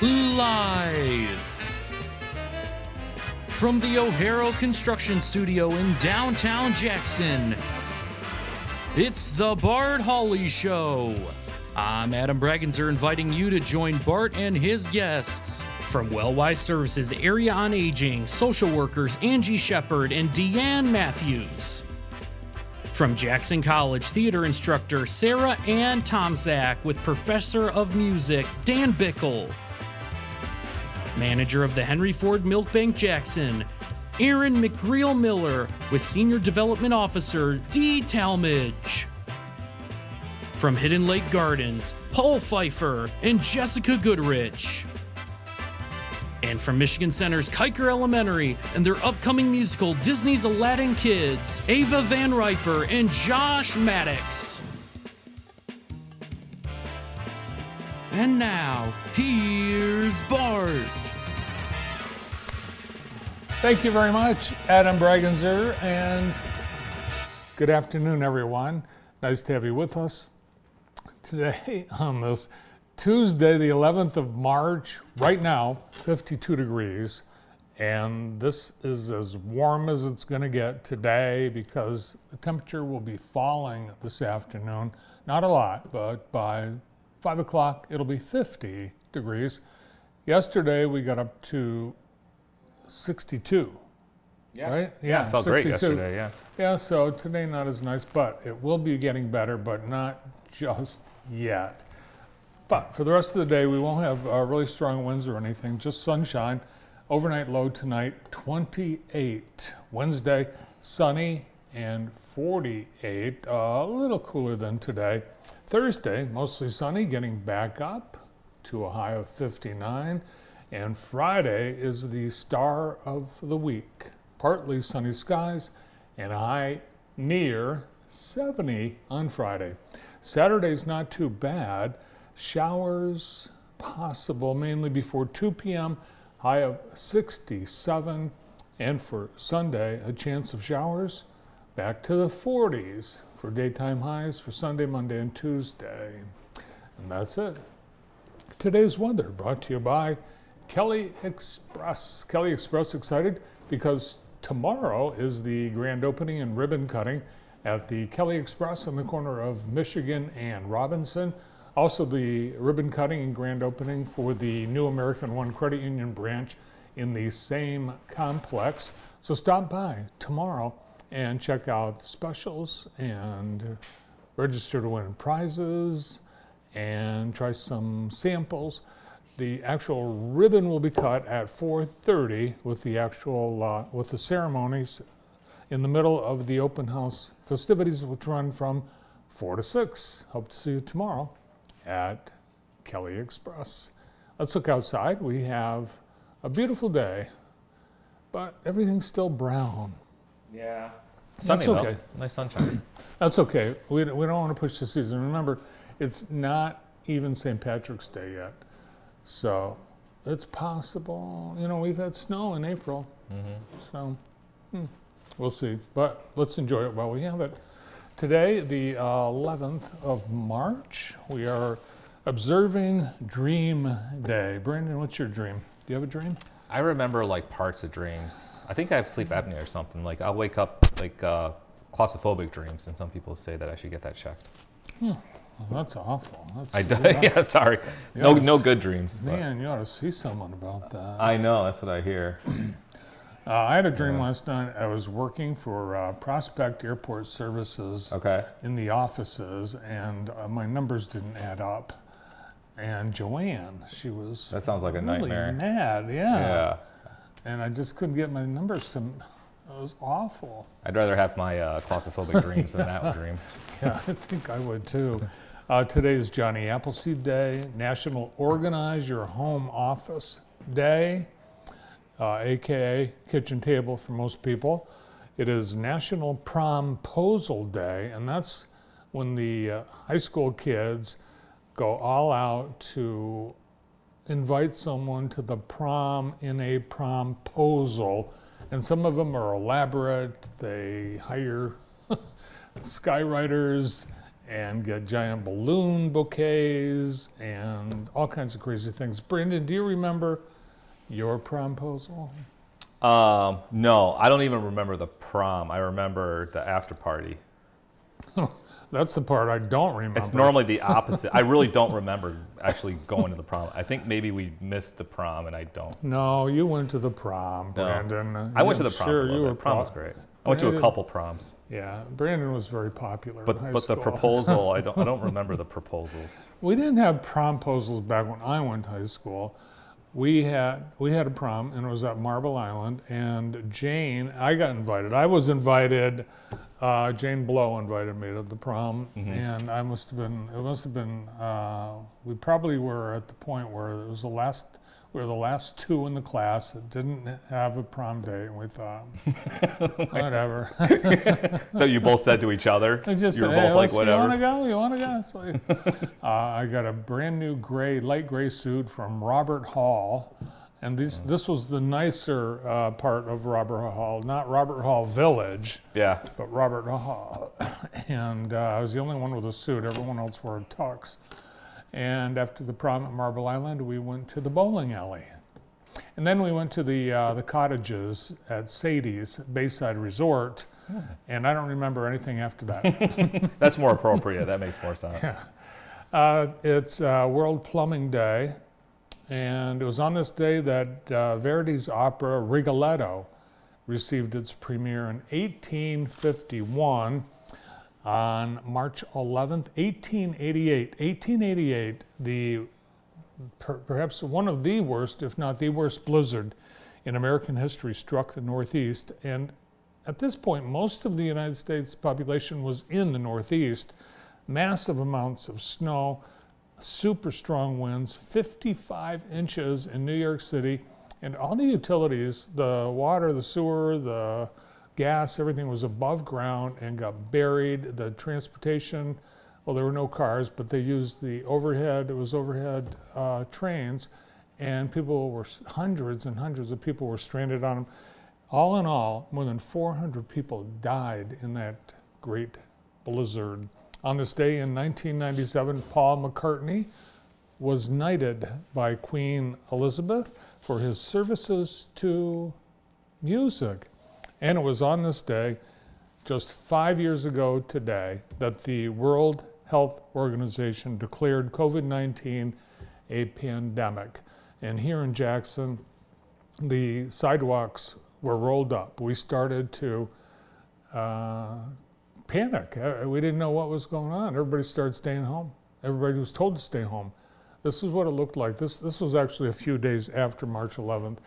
Live from the O'Hara Construction Studio in downtown Jackson, it's the Bart Hawley Show. I'm Adam Bragenzer, inviting you to join Bart and his guests. From Wellwise Services Area on Aging, social workers Angie Shepard and Deanne Matthews. From Jackson College theater instructor Sarah Ann Tomzak with Professor of Music Dan Bickle. Manager of the Henry Ford Milk Bank Jackson, Aaron McGreal Miller with Senior Development Officer Dee Talmadge. From Hidden Lake Gardens, Paul Pfeiffer and Jessica Goodrich. And from Michigan Center's Kiker Elementary and their upcoming musical Disney's Aladdin Kids, Ava Van Riper and Josh Maddox. And now, here's Bart. Thank you very much, Adam Bragenzer, and good afternoon, everyone. Nice to have you with us today on this Tuesday, the 11th of March. Right now, 52 degrees, and this is as warm as it's going to get today because the temperature will be falling this afternoon. Not a lot, but by 5 o'clock, it'll be 50 degrees. Yesterday, we got up to 62, right? Yeah, it felt 62. great yesterday, yeah. Yeah, so today not as nice, but it will be getting better, but not just yet. But for the rest of the day, we won't have really strong winds or anything, just sunshine. Overnight low tonight, 28. Wednesday, sunny and 48, a little cooler than today. Thursday, mostly sunny, getting back up to a high of 59. And Friday is the star of the week. Partly sunny skies and a high near 70 on Friday. Saturday's not too bad. Showers possible mainly before 2 p.m., high of 67. And for Sunday, a chance of showers back to the 40s for daytime highs for Sunday, Monday, and Tuesday. And that's it. Today's weather brought to you by Kelly Express. Kelly Express excited because tomorrow is the grand opening and ribbon cutting at the Kelly Express on the corner of Michigan and Robinson. Also the ribbon cutting and grand opening for the New American One Credit Union branch in the same complex. So stop by tomorrow and check out the specials and register to win prizes and try some samples. The actual ribbon will be cut at 4:30 with the actual with the ceremonies in the middle of the open house festivities, which run from 4 to 6. Hope to see you tomorrow at Kelly Express. Let's look outside. We have a beautiful day, but everything's still brown. Yeah. That's Sunny okay. though. Nice sunshine. That's okay. We don't want to push the season. Remember, it's not even St. Patrick's Day yet. So it's possible, we've had snow in April. So we'll see. But let's enjoy it while we have it. Today, the 11th of March, we are observing Dream Day. Brandon, what's your dream? Do you have a dream? I remember like parts of dreams. I think I have sleep apnea or something. Like I'll wake up like claustrophobic dreams, and some people say that I should get that checked. Well, that's awful. Yeah, sorry. No good dreams. Man, you ought to see someone about that. I know, that's what I hear. I had a dream last night. I was working for Prospect Airport Services in the offices, and my numbers didn't add up. And Joanne, she was that sounds like a really nightmare. Mad, yeah. And I just couldn't get my numbers to. It was awful. I'd rather have my claustrophobic dreams than that dream. Yeah, I think I would too. Today is Johnny Appleseed Day, National Organize Your Home Office Day, aka kitchen table for most people. It is National Promposal Day, and that's when the high school kids go all out to invite someone to the prom in a promposal. And some of them are elaborate. They hire skywriters and get giant balloon bouquets and all kinds of crazy things. Brandon, do you remember your promposal? No, I don't even remember the prom. I remember the after party. That's the part I don't remember. It's normally the opposite. I really don't remember actually going to the prom. I think maybe we missed the prom and I don't. No, you went to the prom, Brandon. No. I went to the prom. Sure, for a little bit. Prom was great. I went to a couple proms. Yeah, Brandon was very popular in high But school. the proposal, I don't remember the proposals. We didn't have promposals back when I went to high school. We had a prom, and it was at Marble Island. And Jane, I got invited. I was invited. Jane Blow invited me to the prom, and it must have been. We probably were at the point where it was we were the last two in the class that didn't have a prom date, and we thought, whatever. So you both said to each other, I just you were said, hey, both like, whatever. You want to go? So, I got a brand new light gray suit from Robert Hall. And this was the nicer part of Robert Hall, not Robert Hall Village, but Robert Hall. And I was the only one with a suit. Everyone else wore a tux. And after the prom at Marble Island, we went to the bowling alley. And then we went to the cottages at Sadie's Bayside Resort. And I don't remember anything after that. That's more appropriate. That makes more sense. Yeah. It's World Plumbing Day. And it was on this day that Verdi's opera Rigoletto received its premiere in 1851 on March 11th, 1888. 1888, perhaps one of the worst, if not the worst blizzard in American history struck the Northeast. And at this point, most of the United States population was in the Northeast. Massive amounts of snow, super strong winds, 55 inches in New York City, and all the utilities, the water, the sewer, the gas, everything was above ground and got buried. The transportation, well, there were no cars, but they used the overhead trains, and hundreds and hundreds of people were stranded on them. All in all, more than 400 people died in that great blizzard. On this day in 1997, Paul McCartney was knighted by Queen Elizabeth for his services to music. And it was on this day, just 5 years ago today, that the World Health Organization declared COVID-19 a pandemic. And here in Jackson, the sidewalks were rolled up. We started to panic. We didn't know what was going on. Everybody started staying home. Everybody was told to stay home. This is what it looked like. This was actually a few days after March 11th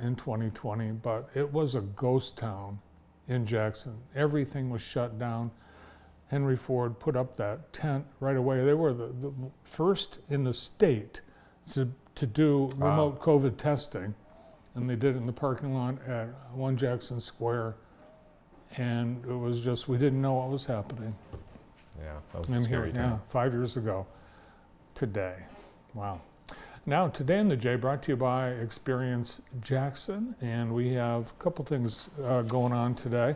in 2020, but it was a ghost town in Jackson. Everything was shut down. Henry Ford put up that tent right away. They were the first in the state to do remote COVID testing, and they did it in the parking lot at 1 Jackson Square. And it was just, we didn't know what was happening. Yeah, that was a scary time. 5 years ago today. Wow. Now, Today in the J brought to you by Experience Jackson, and we have a couple things going on today.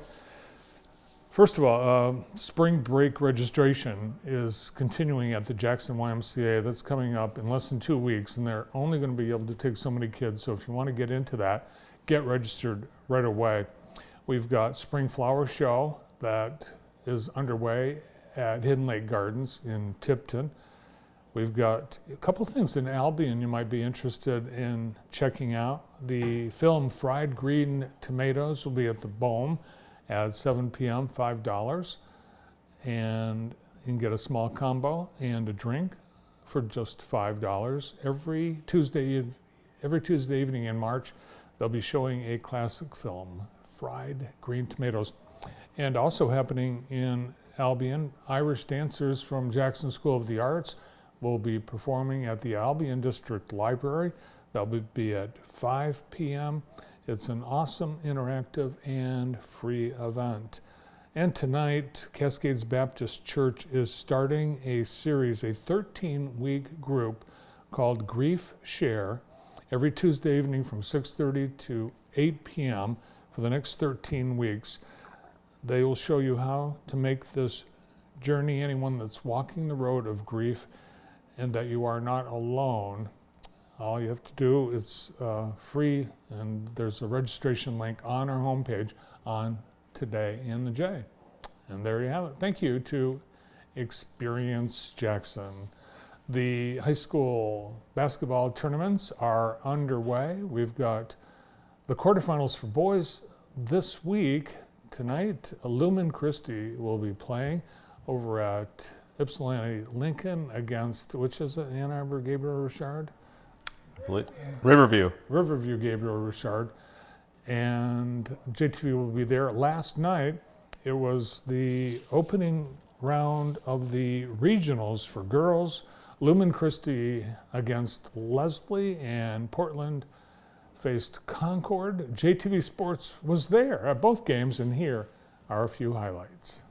First of all, spring break registration is continuing at the Jackson YMCA. That's coming up in less than 2 weeks, and they're only going to be able to take so many kids. So if you want to get into that, get registered right away. We've got Spring Flower Show that is underway at Hidden Lake Gardens in Tipton. We've got a couple things in Albion you might be interested in checking out. The film Fried Green Tomatoes will be at the Bohm at 7 p.m., $5. And you can get a small combo and a drink for just $5. Every Tuesday evening in March, they'll be showing a classic film, Fried Green Tomatoes. And also happening in Albion, Irish dancers from Jackson School of the Arts will be performing at the Albion District Library. They'll be at 5 p.m. It's an awesome, interactive, and free event. And tonight, Cascades Baptist Church is starting a series, a 13-week group called Grief Share, every Tuesday evening from 6:30 to 8 p.m. for the next 13 weeks. They will show you how to make this journey, anyone that's walking the road of grief, and that you are not alone. All you have to do, it's free, and there's a registration link on our homepage on Today in the J. And there you have it. Thank you to Experience Jackson. The high school basketball tournaments are underway. We've got the quarterfinals for boys this week. Tonight, Lumen Christi will be playing over at Ypsilanti Lincoln against, which is it, Ann Arbor Gabriel Richard? Riverview Gabriel Richard. And JTV will be there. Last night, it was the opening round of the regionals for girls. Lumen Christi against Leslie, and Portland faced Concord. JTV Sports was there at both games, and here are a few highlights.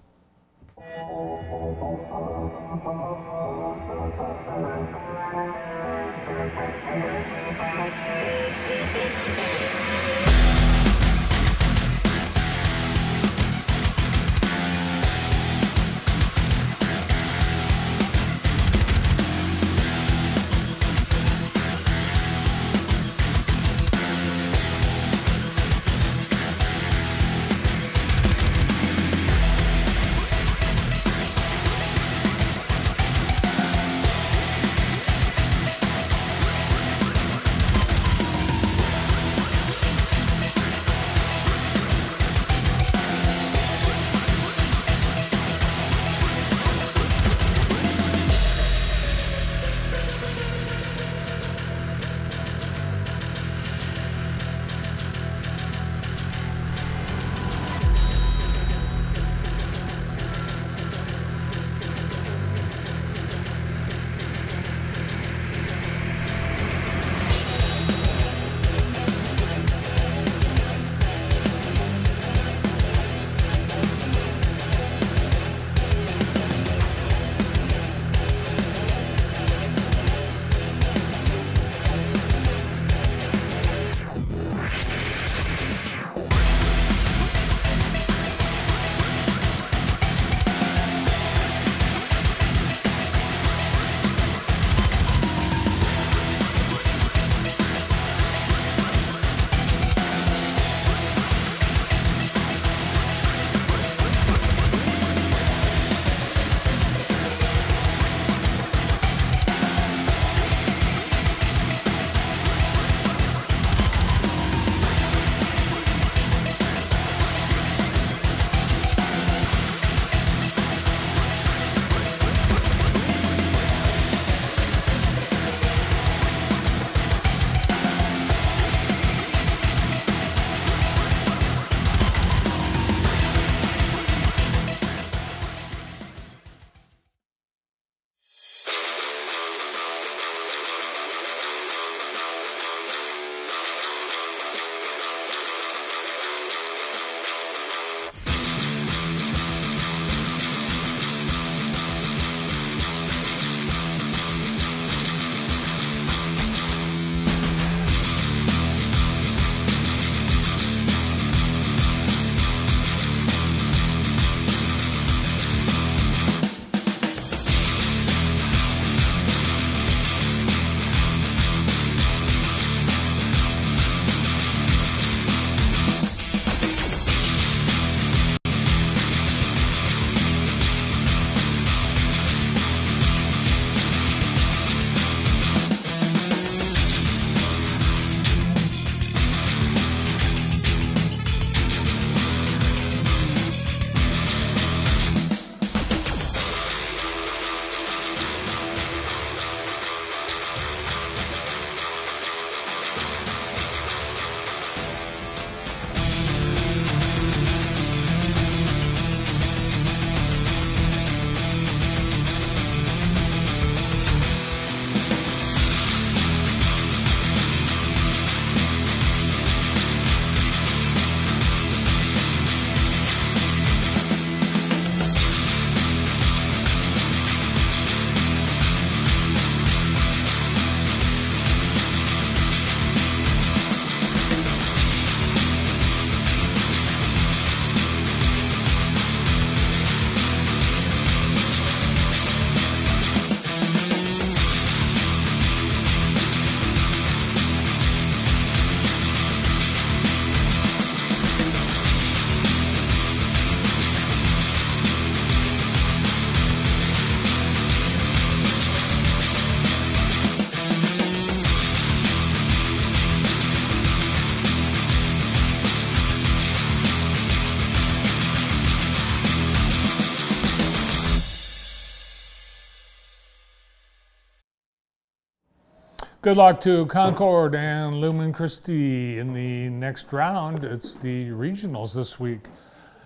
Good luck to Concord and Lumen Christi in the next round. It's the regionals this week.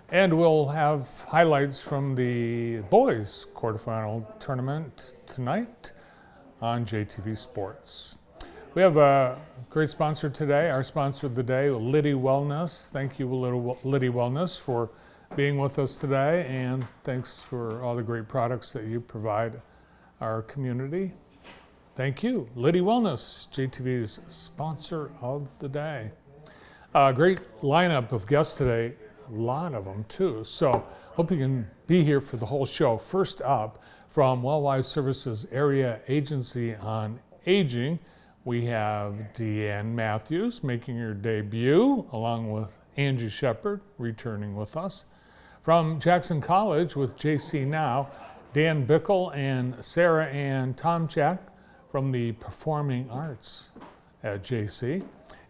And we'll have highlights from the boys quarterfinal tournament tonight on JTV Sports. We have a great sponsor today. Our sponsor of the day, Liddy Wellness. Thank you, Liddy Wellness, for being with us today, and thanks for all the great products that you provide our community. Thank you, Liddy Wellness, JTV's sponsor of the day. Great lineup of guests today, a lot of them too. So hope you can be here for the whole show. First up, from Wellwise Services Area Agency on Aging, we have Deanne Matthews making her debut, along with Angie Shepard returning with us. From Jackson College with JC Now, Dan Bickle and Sarah Ann Tomchak from the Performing Arts at JC.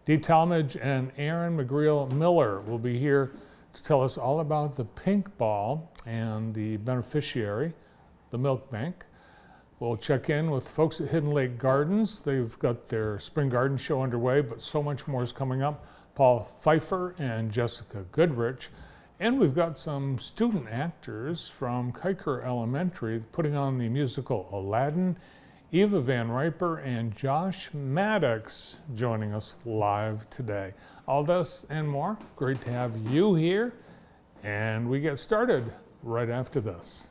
Dee Talmadge and Aaron McGreal Miller will be here to tell us all about the Pink Ball and the beneficiary, the Milk Bank. We'll check in with folks at Hidden Lake Gardens. They've got their spring garden show underway, but so much more is coming up. Paul Pfeiffer and Jessica Goodrich. And we've got some student actors from Kiker Elementary putting on the musical Aladdin. Eva Van Riper and Josh Maddox joining us live today. All this and more. Great to have you here. And we get started right after this.